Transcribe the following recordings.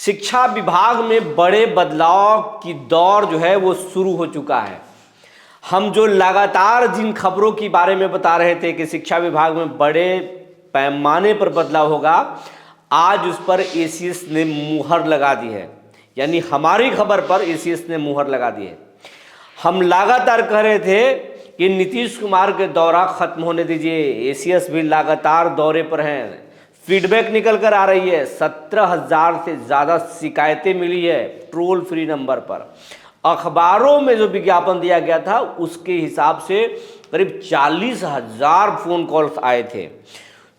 शिक्षा विभाग में बड़े बदलाव की दौर जो है वो शुरू हो चुका है। हम जो लगातार जिन खबरों के बारे में बता रहे थे कि शिक्षा विभाग में बड़े पैमाने पर बदलाव होगा, आज उस पर एसीएस ने मुहर लगा दी है। यानी हमारी खबर पर एसीएस ने मुहर लगा दी है। हम लगातार कह रहे थे कि नीतीश कुमार के दौरा खत्म होने दीजिए, एसीएस भी लगातार दौरे पर हैं। फीडबैक निकल कर आ रही है, 17,000 से ज़्यादा शिकायतें मिली है टोल फ्री नंबर पर। अखबारों में जो विज्ञापन दिया गया था उसके हिसाब से करीब 40,000 फ़ोन कॉल्स आए थे।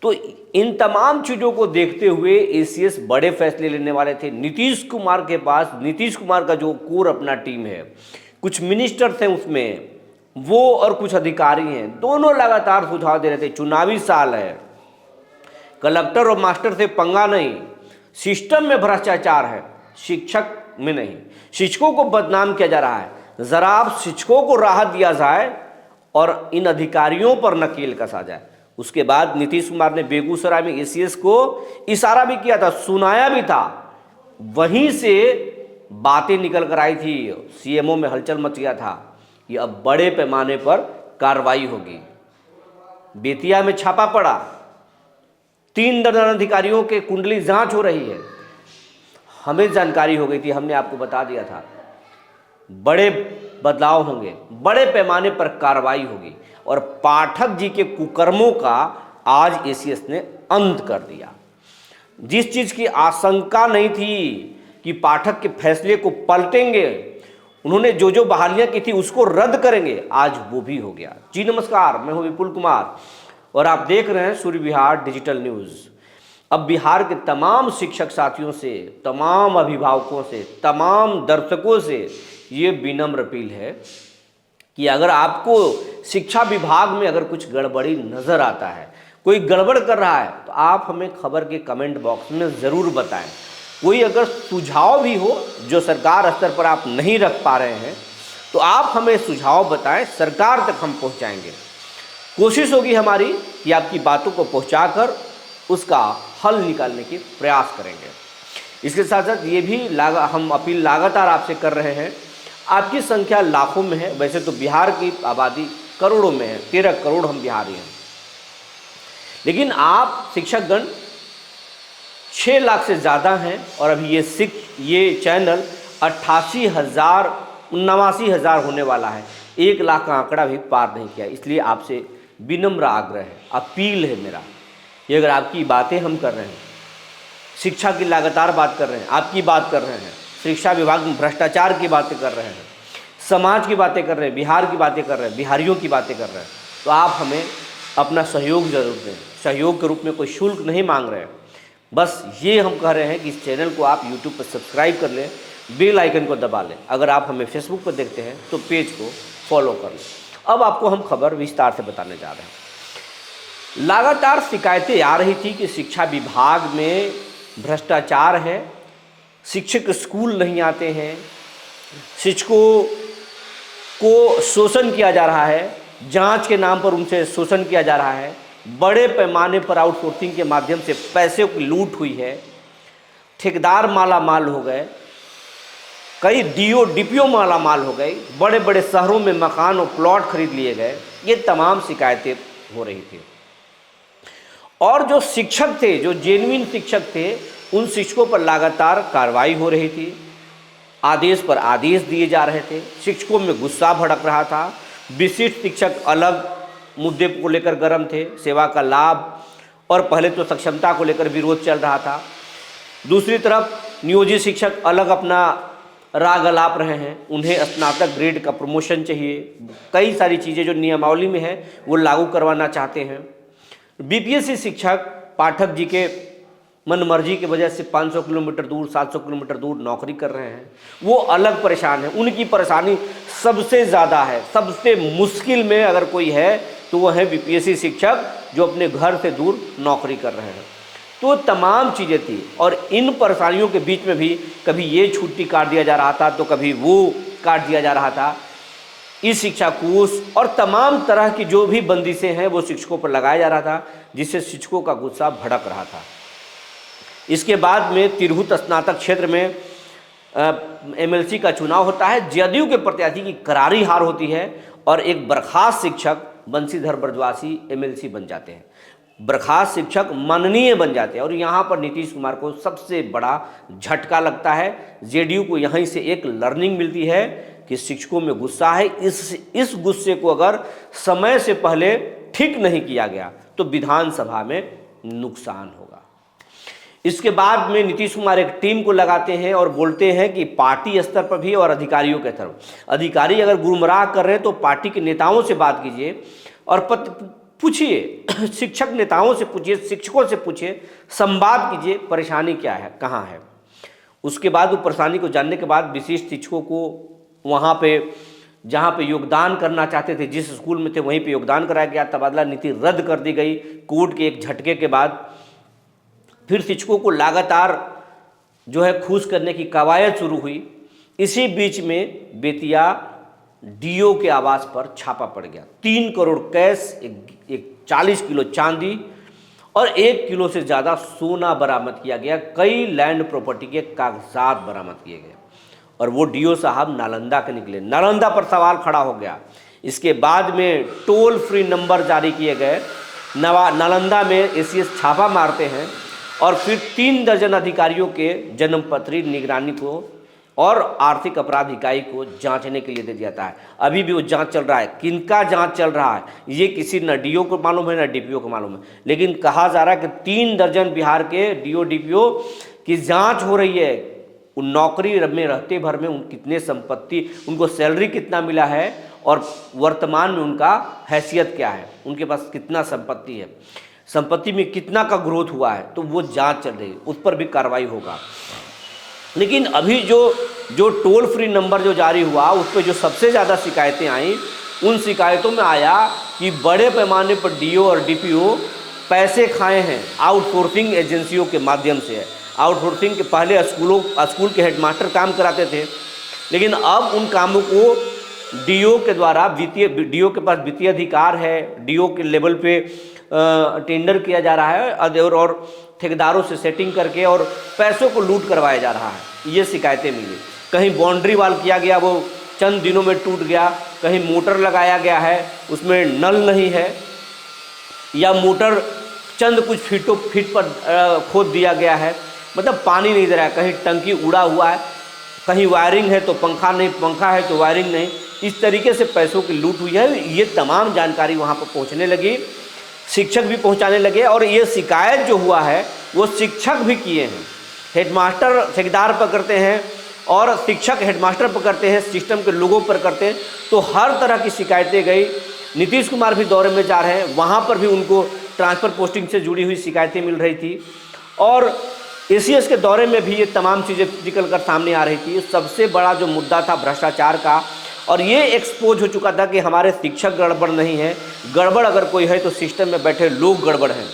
तो इन तमाम चीज़ों को देखते हुए एसीएस बड़े फैसले लेने वाले थे। नीतीश कुमार के पास, नीतीश कुमार का जो कोर अपना टीम है, कुछ मिनिस्टर्स हैं उसमें, वो और कुछ अधिकारी हैं, दोनों लगातार सुझाव दे रहे थे। चुनावी साल है, कलेक्टर और मास्टर से पंगा नहीं, सिस्टम में भ्रष्टाचार है, शिक्षक में नहीं। शिक्षकों को बदनाम किया जा रहा है, ज़रा आप शिक्षकों को राहत दिया जाए और इन अधिकारियों पर नकेल कसा जाए। उसके बाद नीतीश कुमार ने बेगूसराय में एसीएस को इशारा भी किया था, सुनाया भी था, वहीं से बातें निकल कर आई थी, सीएमओ में हलचल मच गया था कि अब बड़े पैमाने पर कार्रवाई होगी। बेतिया में छापा पड़ा, 3 दर्जन अधिकारियों के कुंडली जांच हो रही है। हमें जानकारी हो गई थी, हमने आपको बता दिया था बड़े बदलाव होंगे, बड़े पैमाने पर कार्रवाई होगी और पाठक जी के कुकर्मों का आज एसीएस ने अंत कर दिया। जिस चीज़ की आशंका नहीं थी कि पाठक के फैसले को पलटेंगे, उन्होंने जो जो बहालियां की थी उसको रद्द करेंगे, आज वो भी हो गया। जी नमस्कार, मैं हूं विपुल कुमार और आप देख रहे हैं सूर्य विहार डिजिटल न्यूज़। अब बिहार के तमाम शिक्षक साथियों से, तमाम अभिभावकों से, तमाम दर्शकों से ये विनम्र अपील है कि अगर आपको शिक्षा विभाग में अगर कुछ गड़बड़ी नज़र आता है, कोई गड़बड़ कर रहा है, तो आप हमें खबर के कमेंट बॉक्स में ज़रूर बताएं। कोई अगर सुझाव भी हो जो सरकार स्तर पर आप नहीं रख पा रहे हैं, तो आप हमें सुझाव बताएं, सरकार तक हम पहुंचाएंगे। कोशिश होगी हमारी कि आपकी बातों को पहुंचाकर उसका हल निकालने की प्रयास करेंगे। इसके साथ साथ ये भी हम अपील लगातार आपसे कर रहे हैं। आपकी संख्या लाखों में है, वैसे तो बिहार की आबादी करोड़ों में है, 13 करोड़ हम बिहारी हैं, लेकिन आप शिक्षकगण 6 लाख से ज़्यादा हैं और अभी ये चैनल 88,000 89,000 होने वाला है। 1 लाख का आंकड़ा भी पार नहीं किया। इसलिए आपसे विनम्र आग्रह है, अपील है मेरा, ये अगर आपकी बातें हम कर रहे हैं, शिक्षा की लगातार बात कर रहे हैं, आपकी बात कर रहे हैं, शिक्षा विभाग में भ्रष्टाचार की बातें कर रहे हैं, समाज की बातें कर रहे हैं, बिहार की बातें कर रहे हैं, बिहारियों की बातें कर रहे हैं, तो आप हमें अपना सहयोग जरूर दें। सहयोग के रूप में कोई शुल्क नहीं मांग रहे हैं, बस ये हम कह रहे हैं कि इस चैनल को आप यूट्यूब पर सब्सक्राइब कर लें, बेल आइकन को दबा लें। अगर आप हमें फेसबुक पर देखते हैं तो पेज को फॉलो कर लें। अब आपको हम खबर विस्तार से बताने जा रहे हैं। लगातार शिकायतें आ रही थी कि शिक्षा विभाग में भ्रष्टाचार है, शिक्षक स्कूल नहीं आते हैं, शिक्षकों को शोषण किया जा रहा है, जांच के नाम पर उनसे शोषण किया जा रहा है, बड़े पैमाने पर आउटसोर्सिंग के माध्यम से पैसे की लूट हुई है, ठेकेदार माला माल हो गए, कई डीपीओ माला माल हो गई, बड़े बड़े शहरों में मकान और प्लॉट खरीद लिए गए। ये तमाम शिकायतें हो रही थी और जो शिक्षक थे, जो जेन्युइन शिक्षक थे, उन शिक्षकों पर लगातार कार्रवाई हो रही थी, आदेश पर आदेश दिए जा रहे थे, शिक्षकों में गुस्सा भड़क रहा था। विशिष्ट शिक्षक अलग मुद्दे को लेकर गर्म थे, सेवा का लाभ और पहले तो सक्षमता को लेकर विरोध चल रहा था। दूसरी तरफ नियोजित शिक्षक अलग अपना राग अलाप रहे हैं, उन्हें स्नातक ग्रेड का प्रमोशन चाहिए, कई सारी चीज़ें जो नियमावली में है वो लागू करवाना चाहते हैं। बीपीएससी शिक्षक पाठक जी के मनमर्जी की वजह से 500 किलोमीटर दूर, 700 किलोमीटर दूर नौकरी कर रहे हैं, वो अलग परेशान है। उनकी परेशानी सबसे ज़्यादा है, सबसे मुश्किल में अगर कोई है तो वह है बीपीएससी शिक्षक जो अपने घर से दूर नौकरी कर रहे हैं। तो तमाम चीज़ें थी और इन परेशानियों के बीच में भी कभी ये छुट्टी काट दिया जा रहा था तो कभी वो काट दिया जा रहा था। इस शिक्षा कोष और तमाम तरह की जो भी बंदिशें हैं वो शिक्षकों पर लगाया जा रहा था, जिससे शिक्षकों का गुस्सा भड़क रहा था। इसके बाद में तिरहुत स्नातक क्षेत्र में एमएलसी का चुनाव होता है। जदयू के प्रत्याशी की करारी हार होती है और एक बर्खास्त शिक्षक बंशीधर ब्रजवासी एमएलसी बन जाते हैं। बर्खास्त शिक्षक माननीय बन जाते हैं और यहाँ पर नीतीश कुमार को सबसे बड़ा झटका लगता है। जेडीयू को यहीं से एक लर्निंग मिलती है कि शिक्षकों में गुस्सा है, इस गुस्से को अगर समय से पहले ठीक नहीं किया गया तो विधानसभा में नुकसान होगा। इसके बाद में नीतीश कुमार एक टीम को लगाते हैं और बोलते हैं कि पार्टी स्तर पर भी और अधिकारियों के तरफ, अधिकारी अगर गुमराह कर रहे हैं तो पार्टी के नेताओं से बात कीजिए और पूछिए, शिक्षक नेताओं से पूछिए, शिक्षकों से पूछिए, संवाद कीजिए, परेशानी क्या है, कहाँ है। उसके बाद वो परेशानी को जानने के बाद विशिष्ट शिक्षकों को वहाँ पे जहाँ पे योगदान करना चाहते थे, जिस स्कूल में थे वहीं पे योगदान कराया गया। तबादला नीति रद्द कर दी गई कोर्ट के एक झटके के बाद। फिर शिक्षकों को लगातार जो है खुश करने की कवायद शुरू हुई। इसी बीच में बेतिया डीओ के आवास पर छापा पड़ गया। 3 करोड़ कैश, एक 40 किलो चांदी और 1 किलो से ज़्यादा सोना बरामद किया गया। कई लैंड प्रॉपर्टी के कागजात बरामद किए गए और वो डीओ साहब नालंदा के निकले। नालंदा पर सवाल खड़ा हो गया। इसके बाद में टोल फ्री नंबर जारी किए गए। नालंदा में एसीएस छापा मारते हैं और फिर 3 दर्जन अधिकारियों के जन्मपत्री निगरानी को और आर्थिक अपराध इकाई को जांचने के लिए दे दिया जाता है। अभी भी वो जांच चल रहा है। किनका जांच चल रहा है ये किसी न डीओ को मालूम है न डीपीओ को मालूम है, लेकिन कहा जा रहा है कि 3 दर्जन बिहार के डीओ डीपीओ की जांच हो रही है। उन नौकरी में रहते भर में उन कितने संपत्ति, उनको सैलरी कितना मिला है और वर्तमान में उनका हैसियत क्या है, उनके पास कितना संपत्ति है, संपत्ति में कितना का ग्रोथ हुआ है, तो वो जांच चल रही है, उस पर भी कार्रवाई होगा। लेकिन अभी जो टोल फ्री नंबर जो जारी हुआ उस पर जो सबसे ज़्यादा शिकायतें आई, उन शिकायतों में आया कि बड़े पैमाने पर डीओ और डीपीओ पैसे खाए हैं आउटसोर्सिंग एजेंसियों के माध्यम से। आउटसोर्सिंग के पहले स्कूल के हेडमास्टर काम कराते थे, लेकिन अब उन कामों को डीओ के द्वारा डीओ के पास वित्तीय अधिकार है, डीओ के लेवल पे टेंडर किया जा रहा है और ठेकेदारों से सेटिंग करके और पैसों को लूट करवाया जा रहा है। ये शिकायतें मिली। कहीं बाउंड्री वाल किया गया, वो चंद दिनों में टूट गया। कहीं मोटर लगाया गया है, उसमें नल नहीं है, या मोटर चंद कुछ फीट पर खोद दिया गया है, मतलब पानी नहीं दे रहा है। कहीं टंकी उड़ा हुआ है, कहीं वायरिंग है तो पंखा नहीं, पंखा है तो वायरिंग नहीं। इस तरीके से पैसों की लूट हुई है। ये तमाम जानकारी वहाँ पर पहुँचने लगी, शिक्षक भी पहुंचाने लगे और ये शिकायत जो हुआ है वो शिक्षक भी किए हैं। हेडमास्टर ठेकेदार पर करते हैं और शिक्षक हेडमास्टर पर करते हैं, सिस्टम के लोगों पर करते हैं। तो हर तरह की शिकायतें गई। नीतीश कुमार भी दौरे में जा रहे हैं, वहाँ पर भी उनको ट्रांसफ़र पोस्टिंग से जुड़ी हुई शिकायतें मिल रही थी और एसीएस के दौरे में भी ये तमाम चीज़ें निकल कर सामने आ रही थी। सबसे बड़ा जो मुद्दा था भ्रष्टाचार का, और ये एक्सपोज हो चुका था कि हमारे शिक्षक गड़बड़ नहीं है, गड़बड़ अगर कोई है तो सिस्टम में बैठे लोग गड़बड़ हैं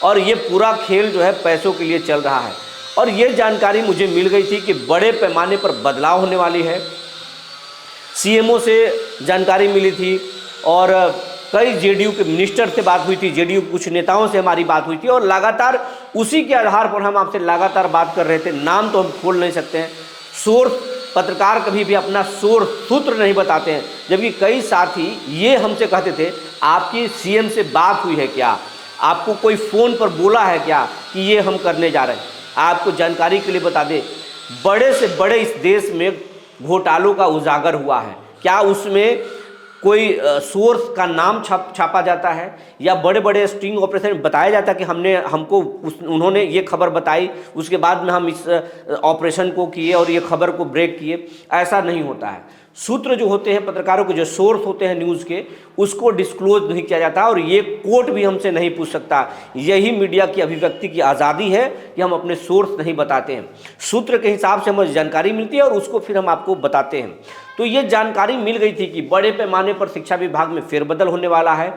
और ये पूरा खेल जो है पैसों के लिए चल रहा है। और ये जानकारी मुझे मिल गई थी कि बड़े पैमाने पर बदलाव होने वाली है। सीएमओ से जानकारी मिली थी और कई जेडीयू के मिनिस्टर से बात हुई थी, जेडीयू कुछ नेताओं से हमारी बात हुई थी और लगातार उसी के आधार पर हम आपसे लगातार बात कर रहे थे। नाम तो हम खोल नहीं सकते हैं, सोर्स, पत्रकार कभी भी अपना सोर्स सूत्र नहीं बताते हैं, जबकि कई साथी ये हमसे कहते थे आपकी सीएम से बात हुई है क्या, आपको कोई फ़ोन पर बोला है क्या कि ये हम करने जा रहे हैं। आपको जानकारी के लिए बता दें, बड़े से बड़े इस देश में घोटालों का उजागर हुआ है, क्या उसमें कोई सोर्स का नाम छापा जाता है या बड़े बड़े स्टिंग ऑपरेशन में बताया जाता है कि उन्होंने ये खबर बताई, उसके बाद में हम इस ऑपरेशन को किए और ये खबर को ब्रेक किए। ऐसा नहीं होता है। सूत्र जो होते हैं, पत्रकारों के जो सोर्स होते हैं न्यूज़ के, उसको डिस्क्लोज नहीं किया जाता और ये कोर्ट भी हमसे नहीं पूछ सकता। यही मीडिया की अभिव्यक्ति की आज़ादी है कि हम अपने सोर्स नहीं बताते हैं। सूत्र के हिसाब से हमें जानकारी मिलती है और उसको फिर हम आपको बताते हैं। तो ये जानकारी मिल गई थी कि बड़े पैमाने पर शिक्षा विभाग में फेरबदल होने वाला है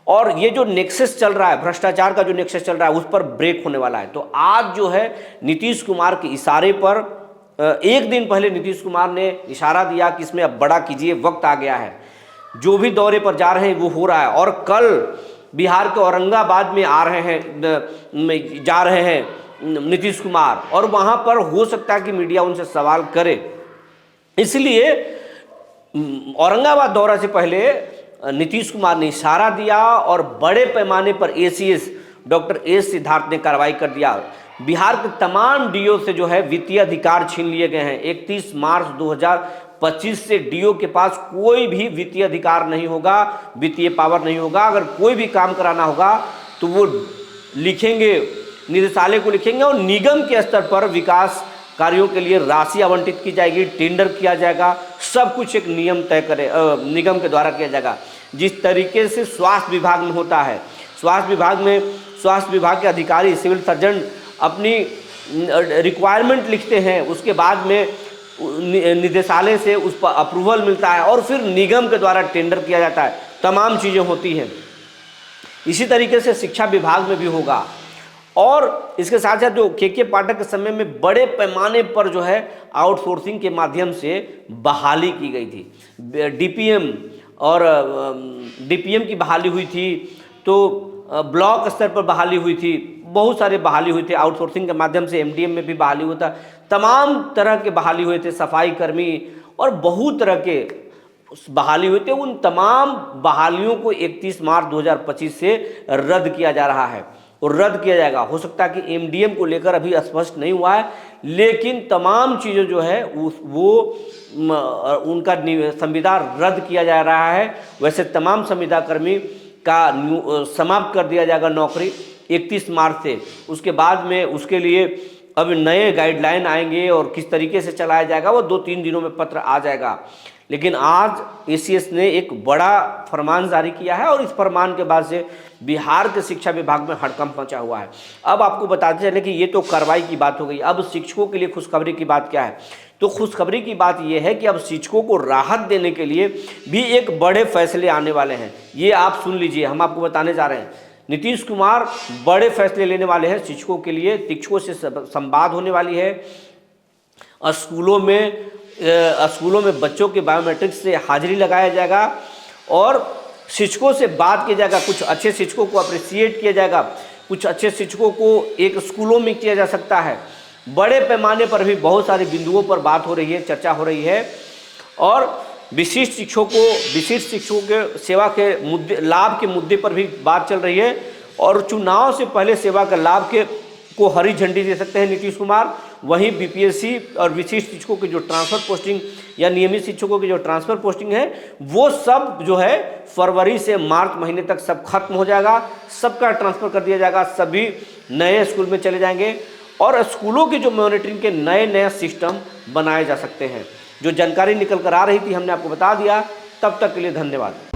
और ये जो नेक्सस चल रहा है, भ्रष्टाचार का जो नेक्सस चल रहा है, उस पर ब्रेक होने वाला है। तो आज जो है नीतीश कुमार के इशारे पर, एक दिन पहले नीतीश कुमार ने इशारा दिया कि इसमें अब बड़ा कीजिए, वक्त आ गया है। जो भी दौरे पर जा रहे हैं वो हो रहा है और कल बिहार के औरंगाबाद में जा रहे हैं नीतीश कुमार, और वहाँ पर हो सकता है कि मीडिया उनसे सवाल करे। इसलिए औरंगाबाद दौरा से पहले नीतीश कुमार ने इशारा दिया और बड़े पैमाने पर एसीएस डॉक्टर एस सिद्धार्थ ने कार्रवाई कर दिया। बिहार के तमाम डीओ से जो है वित्तीय अधिकार छीन लिए गए हैं। 31 मार्च 2025 से डीओ के पास कोई भी वित्तीय अधिकार नहीं होगा, वित्तीय पावर नहीं होगा। अगर कोई भी काम कराना होगा तो वो लिखेंगे, निदेशालय को लिखेंगे और निगम के स्तर पर विकास कार्यों के लिए राशि आवंटित की जाएगी, टेंडर किया जाएगा, सब कुछ एक नियम तय करे निगम के द्वारा किया जाएगा। जिस तरीके से स्वास्थ्य विभाग में होता है, स्वास्थ्य विभाग के अधिकारी सिविल सर्जन अपनी रिक्वायरमेंट लिखते हैं, उसके बाद में निदेशालय से उस पर अप्रूवल मिलता है और फिर निगम के द्वारा टेंडर किया जाता है, तमाम चीज़ें होती हैं। इसी तरीके से शिक्षा विभाग में भी होगा। और इसके साथ साथ जो के पाठक के समय में बड़े पैमाने पर जो है आउटसोर्सिंग के माध्यम से बहाली की गई थी। डीपीएम की बहाली हुई थी, तो ब्लॉक स्तर पर बहाली हुई थी, बहुत सारे बहाली हुई थी। आउटसोर्सिंग के माध्यम से एमडीएम में भी बहाली हुआ था, तमाम तरह के बहाली हुए थे, सफाई कर्मी और बहुत तरह के बहाली हुए थे। उन तमाम बहालियों को 31 मार्च 2025 से रद्द किया जा रहा है और रद्द किया जाएगा। हो सकता है कि एमडीएम को लेकर अभी स्पष्ट नहीं हुआ है, लेकिन तमाम चीज़ें जो है वो उनका संविदा रद्द किया जा रहा है। वैसे तमाम संविदा कर्मी का समाप्त कर दिया जाएगा नौकरी 31 मार्च से। उसके बाद में उसके लिए अब नए गाइडलाइन आएंगे और किस तरीके से चलाया जाएगा वो 2-3 दिनों में पत्र आ जाएगा। लेकिन आज एसीएस ने एक बड़ा फरमान जारी किया है और इस फरमान के बाद से बिहार के शिक्षा विभाग में हड़कंप मचा हुआ है। अब आपको बताते चले कि ये तो कार्रवाई की बात हो गई, अब शिक्षकों के लिए खुशखबरी की बात क्या है? तो खुशखबरी की बात यह है कि अब शिक्षकों को राहत देने के लिए भी एक बड़े फैसले आने वाले हैं। ये आप सुन लीजिए, हम आपको बताने जा रहे हैं। नीतीश कुमार बड़े फैसले लेने वाले हैं शिक्षकों के लिए। शिक्षकों से संवाद होने वाली है। स्कूलों में बच्चों के बायोमेट्रिक्स से हाजिरी लगाया जाएगा और शिक्षकों से बात किया जाएगा। कुछ अच्छे शिक्षकों को अप्रिशिएट किया जाएगा, कुछ अच्छे शिक्षकों को एक स्कूलों में किया जा सकता है। बड़े पैमाने पर भी बहुत सारे बिंदुओं पर बात हो रही है, चर्चा हो रही है और विशिष्ट शिक्षकों के सेवा के मुद्दे, लाभ के मुद्दे पर भी बात चल रही है। और चुनाव से पहले सेवा का लाभ को हरी झंडी दे सकते हैं नीतीश कुमार। वहीं बीपीएससी और विशिष्ट शिक्षकों की जो ट्रांसफ़र पोस्टिंग या नियमित शिक्षकों की जो ट्रांसफ़र पोस्टिंग है वो सब जो है फरवरी से मार्च महीने तक सब खत्म हो जाएगा, सबका ट्रांसफ़र कर दिया जाएगा, सभी नए स्कूल में चले जाएंगे और स्कूलों की जो मॉनिटरिंग के नए सिस्टम बनाए जा सकते हैं। जो जानकारी निकल कर आ रही थी हमने आपको बता दिया। तब तक के लिए धन्यवाद।